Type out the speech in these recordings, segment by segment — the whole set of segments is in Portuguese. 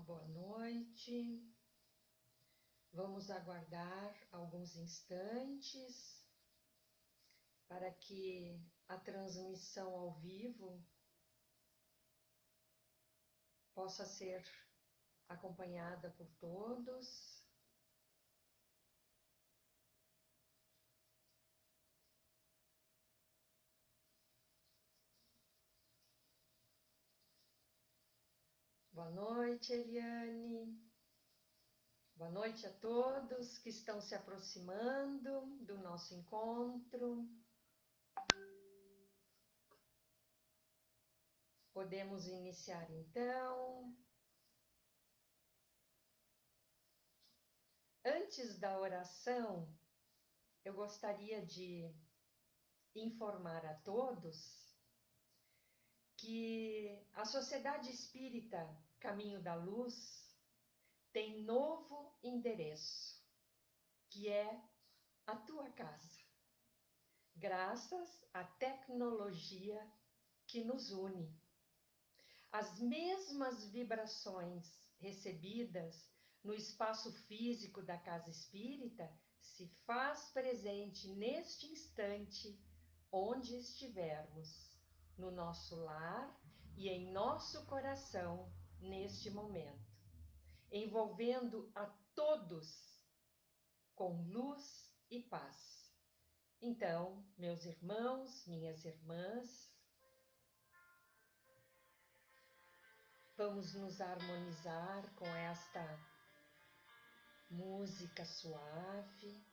Uma boa noite. Vamos aguardar alguns instantes para que a transmissão ao vivo possa ser acompanhada por todos. Boa noite, Eliane. Boa noite a todos que estão se aproximando do nosso encontro. Podemos iniciar então. Antes da oração, eu gostaria de informar a todos que a Sociedade Espírita Caminho da Luz tem novo endereço, que é a tua casa, graças à tecnologia que nos une. As mesmas vibrações recebidas no espaço físico da Casa Espírita se faz presente neste instante, onde estivermos, no nosso lar e em nosso coração neste momento, envolvendo a todos com luz e paz. Então, meus irmãos, minhas irmãs, vamos nos harmonizar com esta música suave,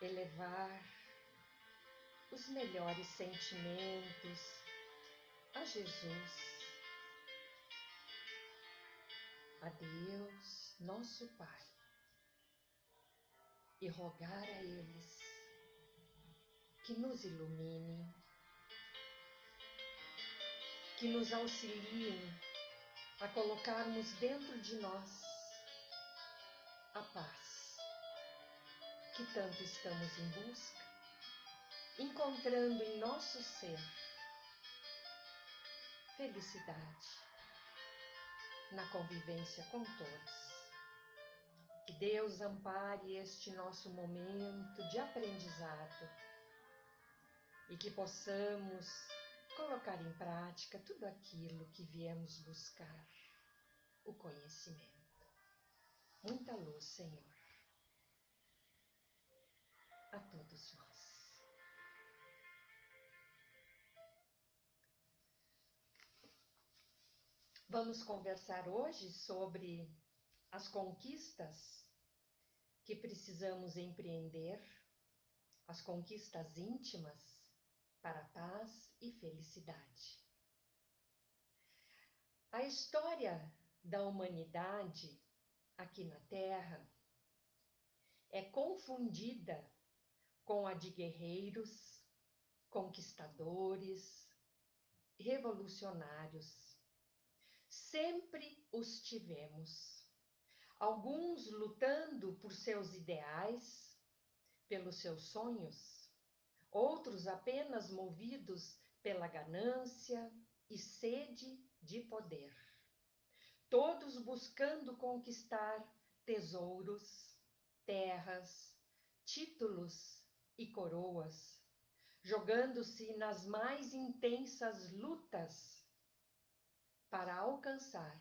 elevar os melhores sentimentos a Jesus, a Deus, nosso Pai, e rogar a eles que nos iluminem, que nos auxiliem a colocarmos dentro de nós a paz que tanto estamos em busca, encontrando em nosso ser felicidade na convivência com todos. Que Deus ampare este nosso momento de aprendizado e que possamos colocar em prática tudo aquilo que viemos buscar, o conhecimento. Muita luz, Senhor, a todos nós. Vamos conversar hoje sobre as conquistas que precisamos empreender, as conquistas íntimas para a paz e felicidade. A história da humanidade aqui na Terra é confundida com a de guerreiros, conquistadores, revolucionários. Sempre os tivemos. Alguns lutando por seus ideais, pelos seus sonhos, outros apenas movidos pela ganância e sede de poder. Todos buscando conquistar tesouros, terras, títulos e coroas, jogando-se nas mais intensas lutas para alcançar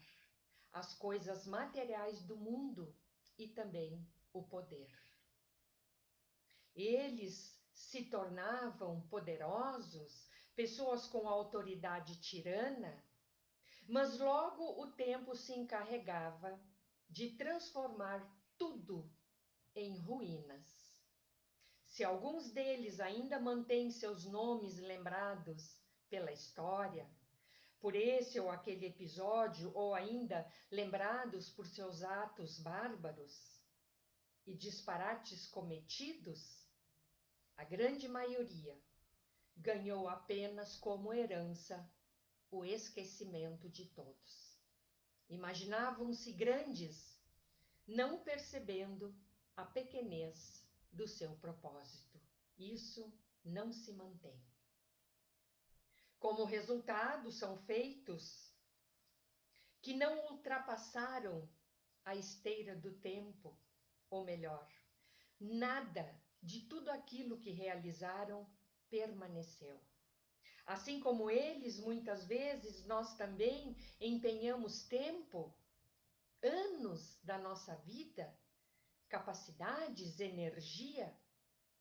as coisas materiais do mundo e também o poder. Eles se tornavam poderosos, pessoas com autoridade tirana, mas logo o tempo se encarregava de transformar tudo em ruínas. Se alguns deles ainda mantêm seus nomes lembrados pela história, por esse ou aquele episódio, ou ainda lembrados por seus atos bárbaros e disparates cometidos, a grande maioria ganhou apenas como herança o esquecimento de todos. Imaginavam-se grandes, não percebendo a pequenez do seu propósito. Isso não se mantém. Como resultado, são feitos que não ultrapassaram a esteira do tempo, ou melhor, nada de tudo aquilo que realizaram permaneceu. Assim como eles, muitas vezes, nós também empenhamos tempo, anos da nossa vida, capacidades, energia,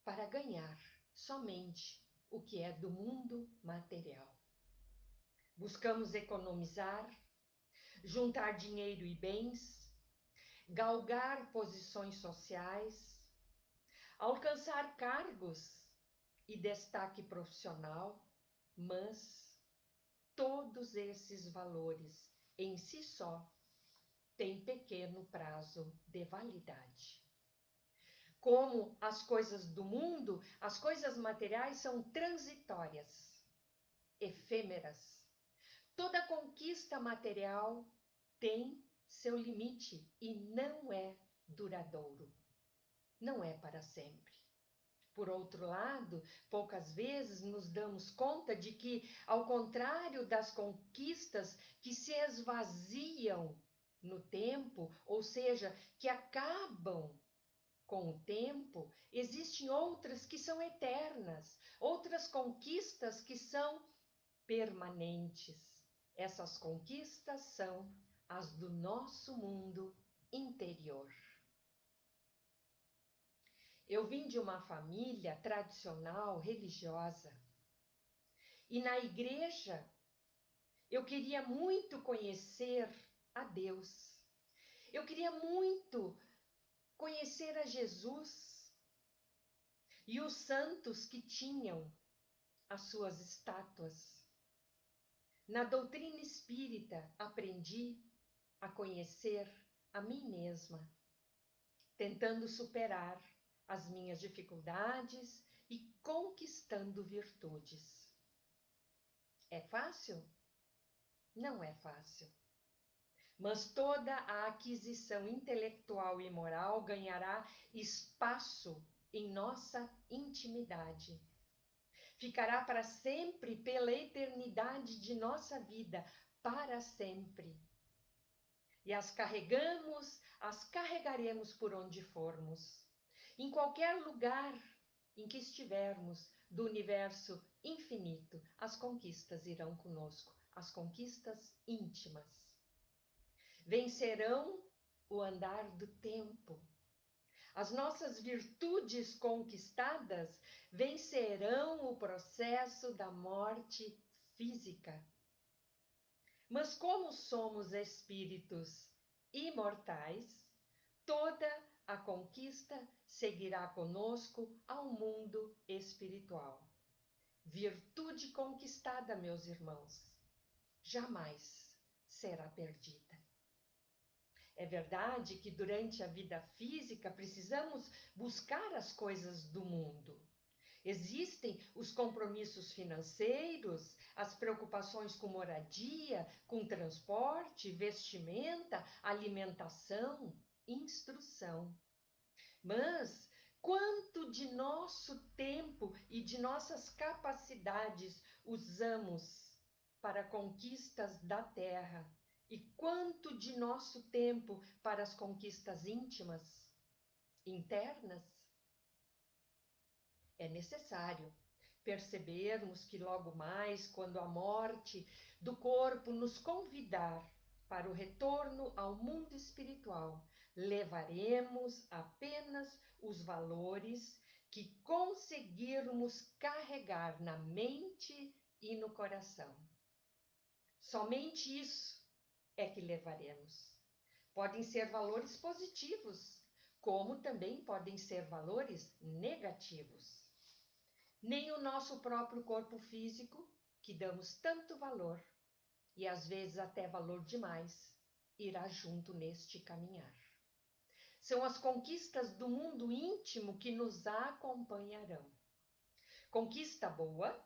para ganhar somente o que é do mundo material. Buscamos economizar, juntar dinheiro e bens, galgar posições sociais, alcançar cargos e destaque profissional, mas todos esses valores em si só têm pequeno prazo de validade. Como as coisas do mundo, as coisas materiais são transitórias, efêmeras. Toda conquista material tem seu limite e não é duradouro, não é para sempre. Por outro lado, poucas vezes nos damos conta de que, ao contrário das conquistas que se esvaziam no tempo, ou seja, que acabam com o tempo, existem outras que são eternas, outras conquistas que são permanentes. Essas conquistas são as do nosso mundo interior. Eu vim de uma família tradicional, religiosa, e na igreja eu queria muito conhecer a Deus. Eu queria muito conhecer a Jesus e os santos que tinham as suas estátuas. Na doutrina espírita aprendi a conhecer a mim mesma, tentando superar as minhas dificuldades e conquistando virtudes. É fácil? Não é fácil. Mas toda a aquisição intelectual e moral ganhará espaço em nossa intimidade. Ficará para sempre, pela eternidade de nossa vida, para sempre. E as carregaremos por onde formos. Em qualquer lugar em que estivermos do universo infinito, as conquistas irão conosco, as conquistas íntimas. Vencerão o andar do tempo. As nossas virtudes conquistadas vencerão o processo da morte física. Mas como somos espíritos imortais, toda a conquista seguirá conosco ao mundo espiritual. Virtude conquistada, meus irmãos, jamais será perdida. É verdade que durante a vida física precisamos buscar as coisas do mundo. Existem os compromissos financeiros, as preocupações com moradia, com transporte, vestimenta, alimentação, instrução. Mas quanto de nosso tempo e de nossas capacidades usamos para conquistas da terra e quanto de nosso tempo para as conquistas íntimas, internas? É necessário percebermos que logo mais, quando a morte do corpo nos convidar para o retorno ao mundo espiritual, levaremos apenas os valores que conseguirmos carregar na mente e no coração. Somente isso é que levaremos. Podem ser valores positivos, como também podem ser valores negativos. Nem o nosso próprio corpo físico, que damos tanto valor, e às vezes até valor demais, irá junto neste caminhar. São as conquistas do mundo íntimo que nos acompanharão. Conquista boa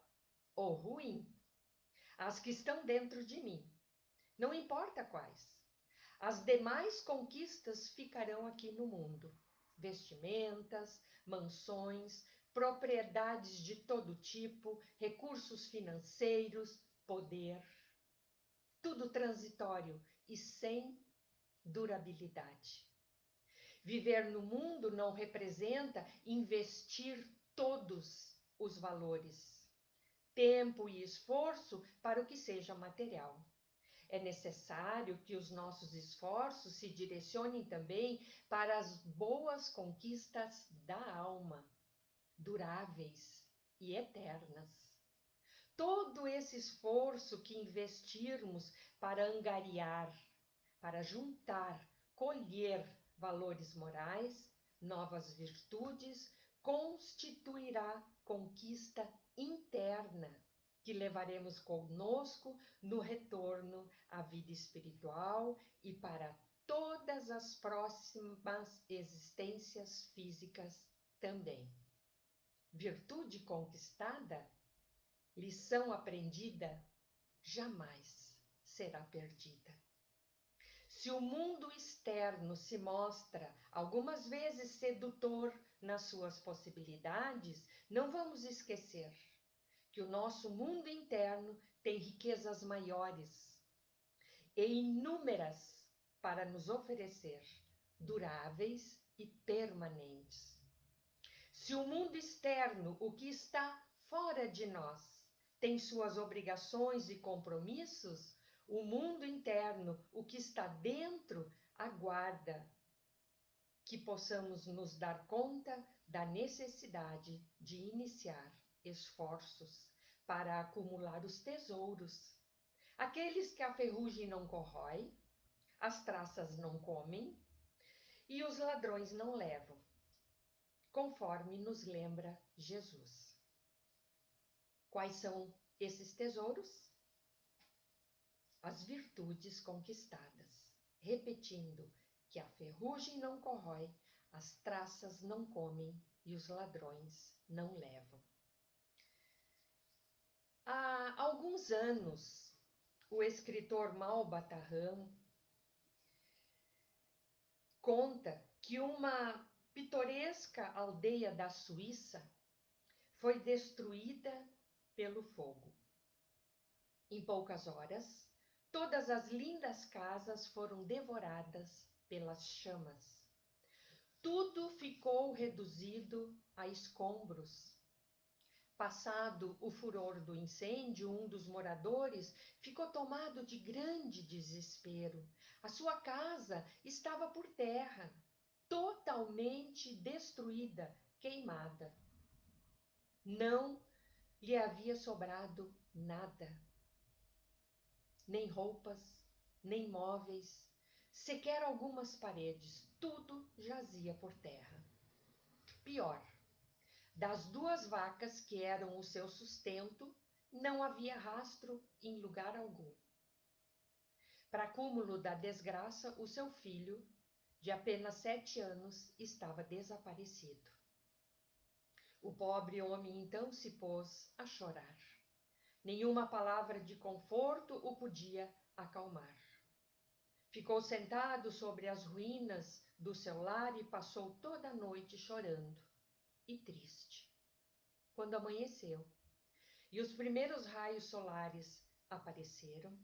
ou ruim, as que estão dentro de mim, não importa quais. As demais conquistas ficarão aqui no mundo. Vestimentas, mansões, propriedades de todo tipo, recursos financeiros, poder. Tudo transitório e sem durabilidade. Viver no mundo não representa investir todos os valores, tempo e esforço para o que seja material. É necessário que os nossos esforços se direcionem também para as boas conquistas da alma, duráveis e eternas. Todo esse esforço que investirmos para angariar, para juntar, colher valores morais, novas virtudes, constituirá conquista interna que levaremos conosco no retorno à vida espiritual e para todas as próximas existências físicas também. Virtude conquistada, lição aprendida, jamais será perdida. Se o mundo externo se mostra algumas vezes sedutor nas suas possibilidades, não vamos esquecer que o nosso mundo interno tem riquezas maiores e inúmeras para nos oferecer, duráveis e permanentes. Se o mundo externo, o que está fora de nós, tem suas obrigações e compromissos, o mundo interno, o que está dentro, aguarda que possamos nos dar conta da necessidade de iniciar esforços para acumular os tesouros, aqueles que a ferrugem não corrói, as traças não comem e os ladrões não levam, conforme nos lembra Jesus. Quais são esses tesouros? As virtudes conquistadas, repetindo que a ferrugem não corrói, as traças não comem e os ladrões não levam. Há alguns anos, o escritor Malba Tahan conta que uma pitoresca aldeia da Suíça foi destruída pelo fogo. Em poucas horas, todas as lindas casas foram devoradas pelas chamas. Tudo ficou reduzido a escombros. Passado o furor do incêndio, um dos moradores ficou tomado de grande desespero. A sua casa estava por terra, totalmente destruída, queimada. Não lhe havia sobrado nada. Nem roupas, nem móveis, sequer algumas paredes, tudo jazia por terra. Pior, das 2 vacas que eram o seu sustento, não havia rastro em lugar algum. Para cúmulo da desgraça, o seu filho, de apenas 7 anos, estava desaparecido. O pobre homem então se pôs a chorar. Nenhuma palavra de conforto o podia acalmar. Ficou sentado sobre as ruínas do seu lar e passou toda a noite chorando e triste. Quando amanheceu e os primeiros raios solares apareceram,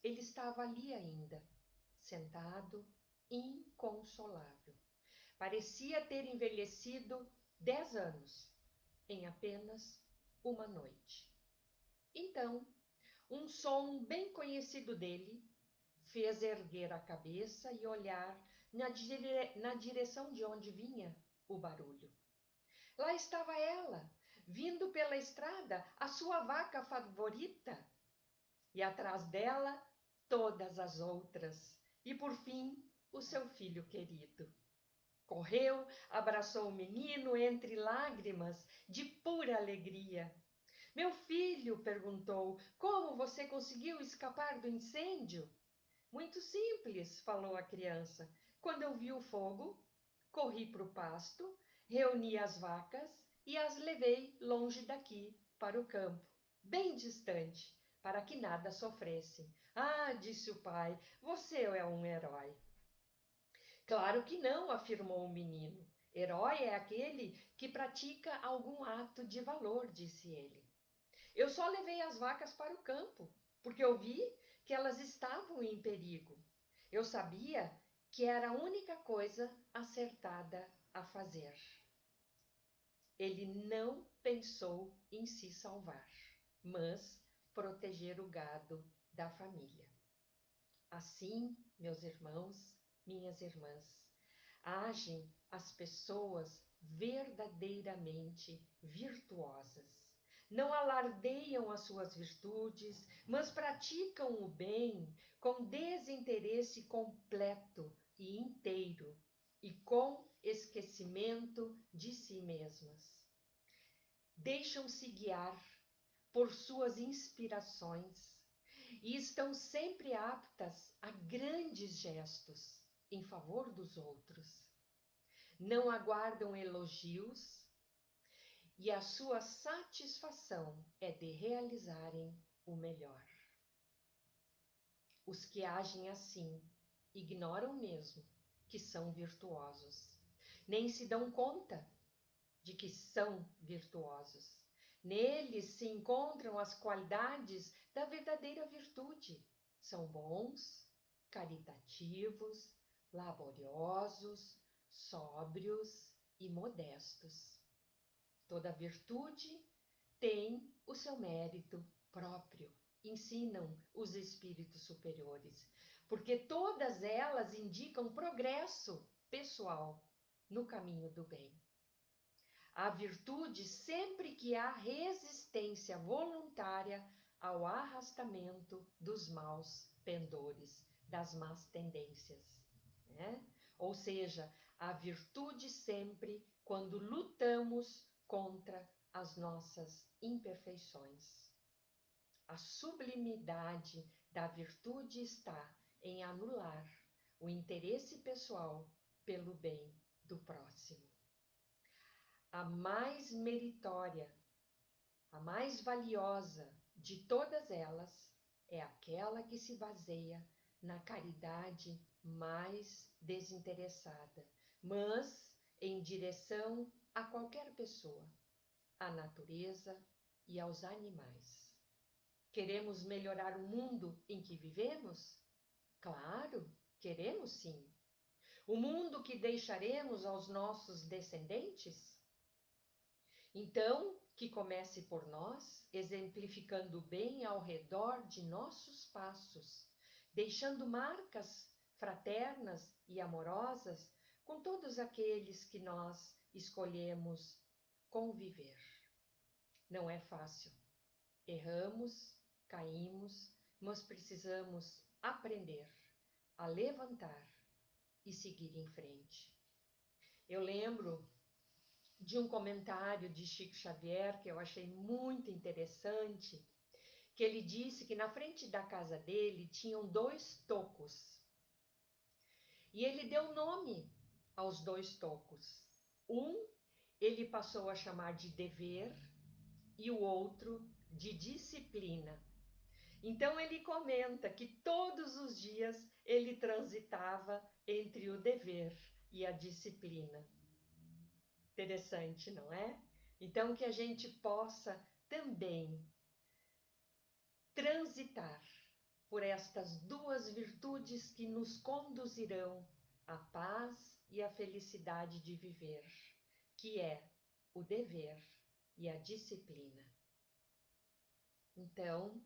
ele estava ali ainda, sentado, inconsolável. Parecia ter envelhecido 10 anos em apenas uma noite. Então, um som bem conhecido dele fez erguer a cabeça e olhar na direção de onde vinha o barulho. Lá estava ela, vindo pela estrada, a sua vaca favorita, e atrás dela todas as outras, e por fim o seu filho querido. Correu, abraçou o menino entre lágrimas de pura alegria. Meu filho, perguntou, como você conseguiu escapar do incêndio? Muito simples, falou a criança. Quando eu vi o fogo, corri para o pasto, reuni as vacas e as levei longe daqui, para o campo, bem distante, para que nada sofressem. Ah, disse o pai, você é um herói. Claro que não, afirmou o menino. Herói é aquele que pratica algum ato de valor, disse ele. Eu só levei as vacas para o campo, porque eu vi que elas estavam em perigo. Eu sabia que era a única coisa acertada a fazer. Ele não pensou em se salvar, mas proteger o gado da família. Assim, meus irmãos, minhas irmãs, agem as pessoas verdadeiramente virtuosas. Não alardeiam as suas virtudes, mas praticam o bem com desinteresse completo e inteiro e com esquecimento de si mesmas. Deixam-se guiar por suas inspirações e estão sempre aptas a grandes gestos em favor dos outros. Não aguardam elogios e a sua satisfação é de realizarem o melhor. Os que agem assim ignoram mesmo que são virtuosos, nem se dão conta de que são virtuosos. Neles se encontram as qualidades da verdadeira virtude. São bons, caritativos, laboriosos, sóbrios e modestos. Toda virtude tem o seu mérito próprio, ensinam os espíritos superiores, porque todas elas indicam progresso pessoal no caminho do bem. A virtude sempre que há resistência voluntária ao arrastamento dos maus pendores, das más tendências, né? Ou seja, a virtude sempre quando lutamos contra as nossas imperfeições. A sublimidade da virtude está em anular o interesse pessoal pelo bem do próximo. A mais meritória, a mais valiosa de todas elas é aquela que se baseia na caridade mais desinteressada, mas em direção a qualquer pessoa, à natureza e aos animais. Queremos melhorar o mundo em que vivemos? Claro, queremos sim. O mundo que deixaremos aos nossos descendentes? Então, que comece por nós, exemplificando o bem ao redor de nossos passos, deixando marcas fraternas e amorosas com todos aqueles que nós escolhemos conviver. Não é fácil. Erramos, caímos, mas precisamos aprender a levantar e seguir em frente. Eu lembro de um comentário de Chico Xavier que eu achei muito interessante, que ele disse que na frente da casa dele tinham 2 tocos. E ele deu nome aos 2 tocos. Um ele passou a chamar de dever e o outro de disciplina. Então ele comenta que todos os dias ele transitava entre o dever e a disciplina. Interessante, não é? Então que a gente possa também transitar por estas 2 virtudes que nos conduzirão à paz e à felicidade de viver, que é o dever e a disciplina. Então,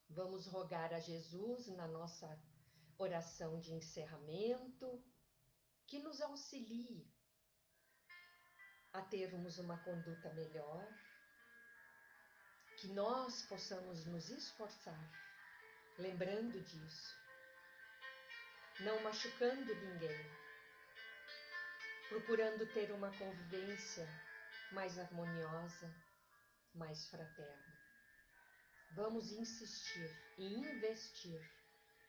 vamos rogar a Jesus na nossa oração de encerramento, que nos auxilie a termos uma conduta melhor, que nós possamos nos esforçar, lembrando disso, não machucando ninguém, procurando ter uma convivência mais harmoniosa, mais fraterna. Vamos insistir e investir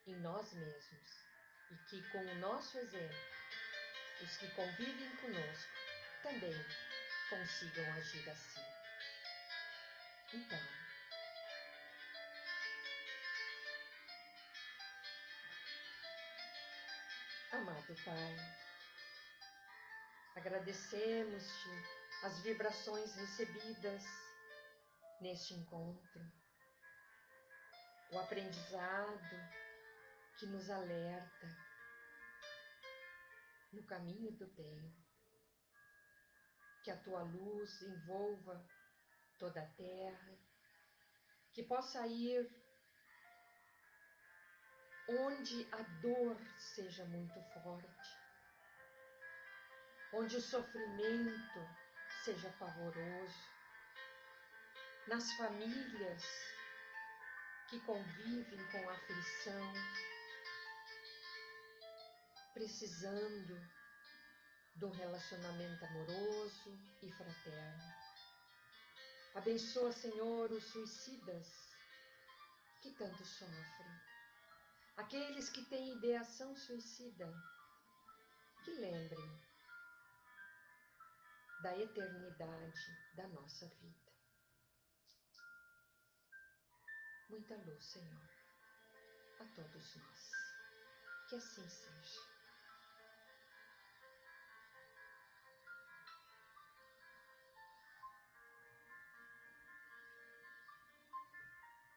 em nós mesmos e que, com o nosso exemplo, os que convivem conosco também consigam agir assim. Então, amado Pai, agradecemos-te as vibrações recebidas neste encontro, o aprendizado que nos alerta no caminho do bem. Que a tua luz envolva toda a terra, que possa ir onde a dor seja muito forte, onde o sofrimento seja pavoroso, nas famílias que convivem com aflição, precisando de um relacionamento amoroso e fraterno. Abençoa, Senhor, os suicidas que tanto sofrem, aqueles que têm ideação suicida, que lembrem da eternidade da nossa vida. Muita luz, Senhor, a todos nós. Que assim seja.